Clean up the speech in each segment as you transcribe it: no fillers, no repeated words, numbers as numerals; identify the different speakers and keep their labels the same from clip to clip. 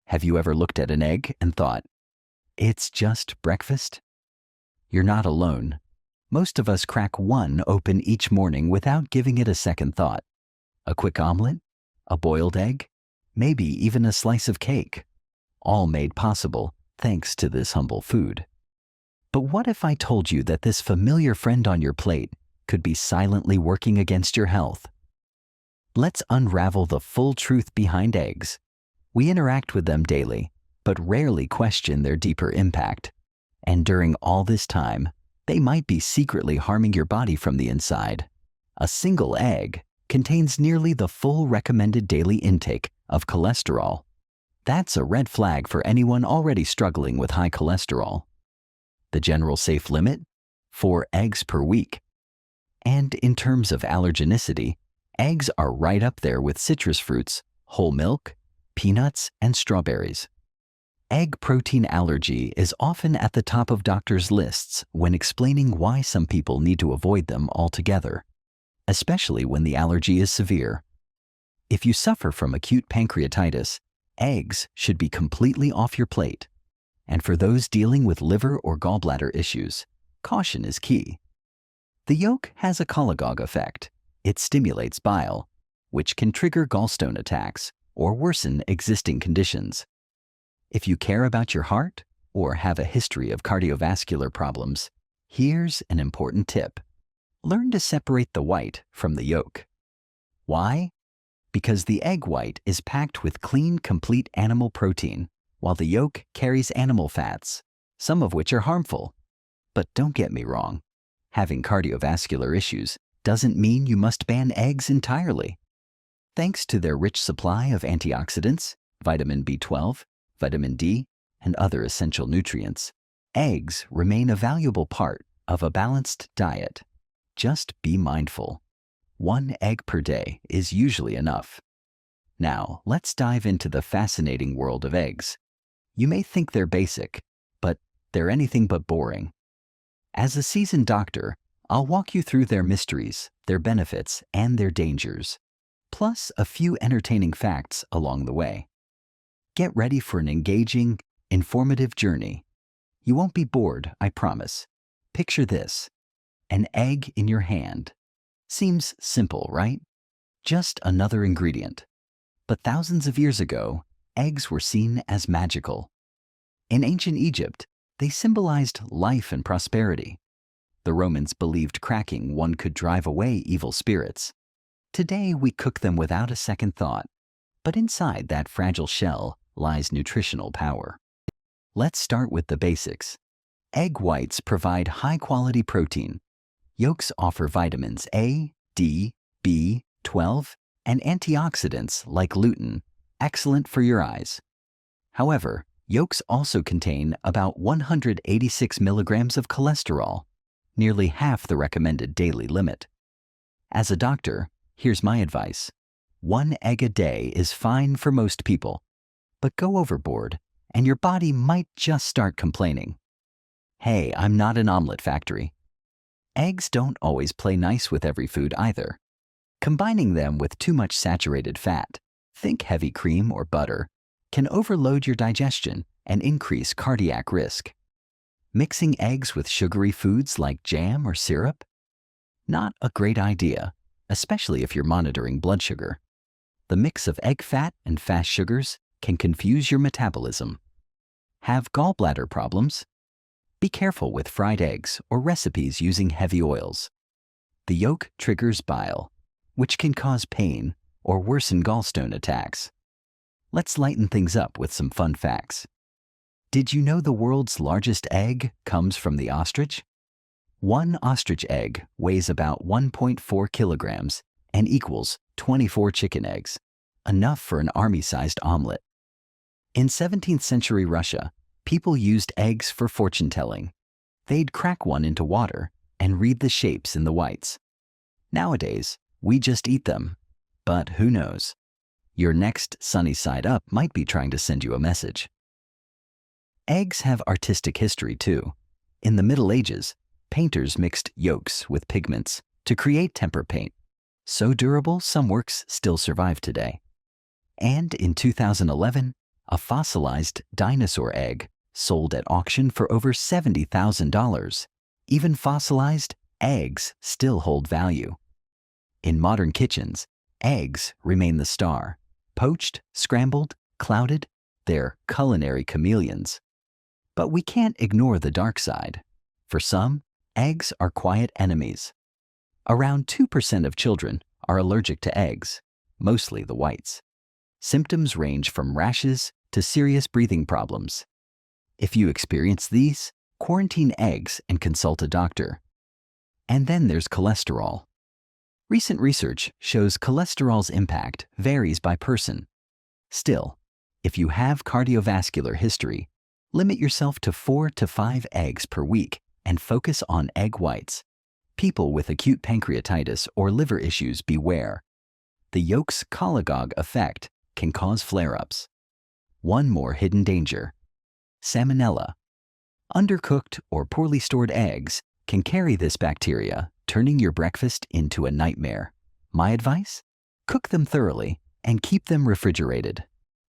Speaker 1: Have you ever looked at an egg and thought, it's just breakfast? You're not alone. Most of us crack one open each morning without giving it a second thought. A quick omelet, a boiled egg, maybe even a slice of cake, all made possible thanks to this humble food. But what if I told you that this familiar friend on your plate could be silently working against your health? Let's unravel the full truth behind eggs. We interact with them daily, but rarely question their deeper impact. And during all this time, they might be secretly harming your body from the inside. A single egg contains nearly the full recommended daily intake of cholesterol. That's a red flag for anyone already struggling with high cholesterol. The general safe limit? 4 eggs per week. And in terms of allergenicity, eggs are right up there with citrus fruits, whole milk, peanuts, and strawberries. Egg protein allergy is often at the top of doctors' lists when explaining why some people need to avoid them altogether, especially when the allergy is severe. If you suffer from acute pancreatitis, eggs should be completely off your plate. And for those dealing with liver or gallbladder issues, caution is key. The yolk has a cholagogue effect. It stimulates bile, which can trigger gallstone attacks or worsen existing conditions. If you care about your heart or have a history of cardiovascular problems, here's an important tip. Learn to separate the white from the yolk. Why? Because the egg white is packed with clean, complete animal protein, while the yolk carries animal fats, some of which are harmful. But don't get me wrong, having cardiovascular issues doesn't mean you must ban eggs entirely. Thanks to their rich supply of antioxidants, vitamin B12, vitamin D, and other essential nutrients, eggs remain a valuable part of a balanced diet. Just be mindful. 1 egg per day is usually enough. Now, let's dive into the fascinating world of eggs. You may think they're basic, but they're anything but boring. As a seasoned doctor, I'll walk you through their mysteries, their benefits, and their dangers, plus a few entertaining facts along the way. Get ready for an engaging, informative journey. You won't be bored, I promise. Picture this: an egg in your hand. Seems simple, right? Just another ingredient. But thousands of years ago, eggs were seen as magical. In ancient Egypt, they symbolized life and prosperity. The Romans believed cracking one could drive away evil spirits. Today, we cook them without a second thought. But inside that fragile shell lies nutritional power. Let's start with the basics. Egg whites provide high-quality protein. Yolks offer vitamins A, D, B12, and antioxidants like lutein, excellent for your eyes. However, yolks also contain about 186 milligrams of cholesterol, nearly half the recommended daily limit. As a doctor, here's my advice. 1 egg a day is fine for most people, but go overboard and your body might just start complaining. Hey, I'm not an omelet factory. Eggs don't always play nice with every food either. Combining them with too much saturated fat, think heavy cream or butter, can overload your digestion and increase cardiac risk. Mixing eggs with sugary foods like jam or syrup? Not a great idea, especially if you're monitoring blood sugar. The mix of egg fat and fast sugars can confuse your metabolism. Have gallbladder problems? Be careful with fried eggs or recipes using heavy oils. The yolk triggers bile, which can cause pain or worsen gallstone attacks. Let's lighten things up with some fun facts. Did you know the world's largest egg comes from the ostrich? One ostrich egg weighs about 1.4 kilograms and equals 24 chicken eggs, enough for an army-sized omelet. In 17th century Russia, people used eggs for fortune-telling. They'd crack one into water and read the shapes in the whites. Nowadays, we just eat them. But who knows? Your next sunny side up might be trying to send you a message. Eggs have artistic history too. In the Middle Ages, painters mixed yolks with pigments to create tempera paint. So durable, some works still survive today. And in 2011, A fossilized dinosaur egg sold at auction for over $70,000. Even fossilized eggs still hold value. In modern kitchens, eggs remain the star. Poached, scrambled, clouded, they're culinary chameleons. But we can't ignore the dark side. For some, eggs are quiet enemies. Around 2% of children are allergic to eggs, mostly the whites. Symptoms range from rashes to serious breathing problems. If you experience these, quarantine eggs and consult a doctor. And then there's cholesterol. Recent research shows cholesterol's impact varies by person. Still, if you have cardiovascular history, limit yourself to 4 to 5 eggs per week and focus on egg whites. People with acute pancreatitis or liver issues beware. The yolk's cholagogue effect can cause flare-ups. One more hidden danger: salmonella. Undercooked or poorly stored eggs can carry this bacteria, turning your breakfast into a nightmare. My advice? Cook them thoroughly and keep them refrigerated.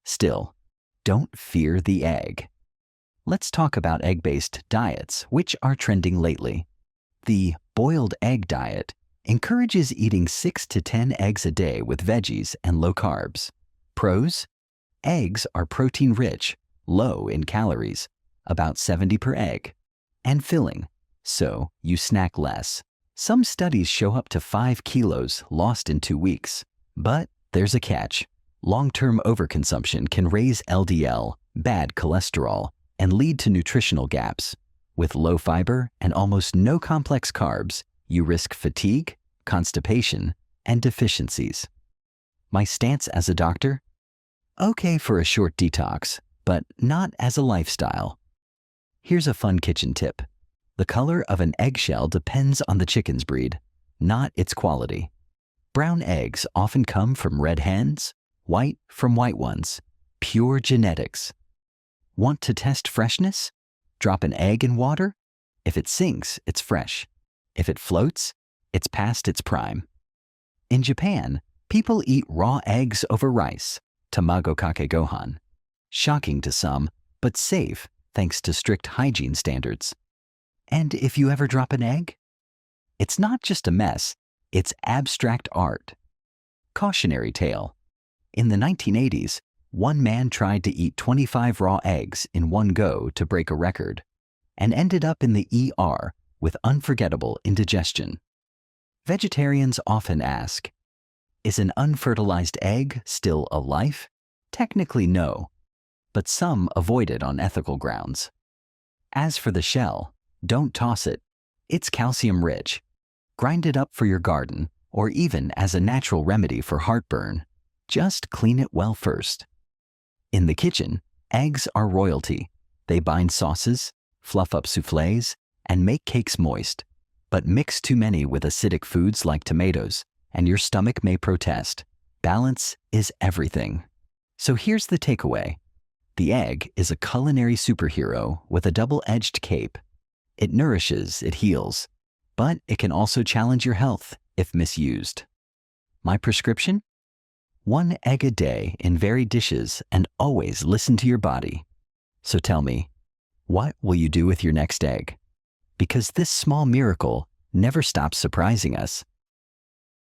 Speaker 1: Still, don't fear the egg. Let's talk about egg-based diets, which are trending lately. The boiled egg diet encourages eating 6 to 10 eggs a day with veggies and low carbs. Pros? Eggs are protein-rich, low in calories, about 70 per egg, and filling, so you snack less. Some studies show up to 5 kilos lost in 2 weeks. But there's a catch. Long-term overconsumption can raise LDL, bad cholesterol, and lead to nutritional gaps. With low fiber and almost no complex carbs, you risk fatigue, constipation, and deficiencies. My stance as a doctor? Okay for a short detox, but not as a lifestyle. Here's a fun kitchen tip. The color of an eggshell depends on the chicken's breed, not its quality. Brown eggs often come from red hens, white from white ones. Pure genetics. Want to test freshness? Drop an egg in water. If it sinks, it's fresh. If it floats, it's past its prime. In Japan, people eat raw eggs over rice, tamago kake gohan. Shocking to some, but safe thanks to strict hygiene standards. And if you ever drop an egg, it's not just a mess, it's abstract art. Cautionary tale. In the 1980s, one man tried to eat 25 raw eggs in one go to break a record, and ended up in the ER with unforgettable indigestion. Vegetarians often ask, is an unfertilized egg still a life? Technically no, but some avoid it on ethical grounds. As for the shell, don't toss it. It's calcium-rich. Grind it up for your garden, or even as a natural remedy for heartburn. Just clean it well first. In the kitchen, eggs are royalty. They bind sauces, fluff up soufflés, and make cakes moist. But mix too many with acidic foods like tomatoes, and your stomach may protest. Balance is everything. So here's the takeaway. The egg is a culinary superhero with a double-edged cape. It nourishes, it heals, but it can also challenge your health if misused. My prescription? 1 egg a day in varied dishes and always listen to your body. So tell me, what will you do with your next egg? Because this small miracle never stops surprising us.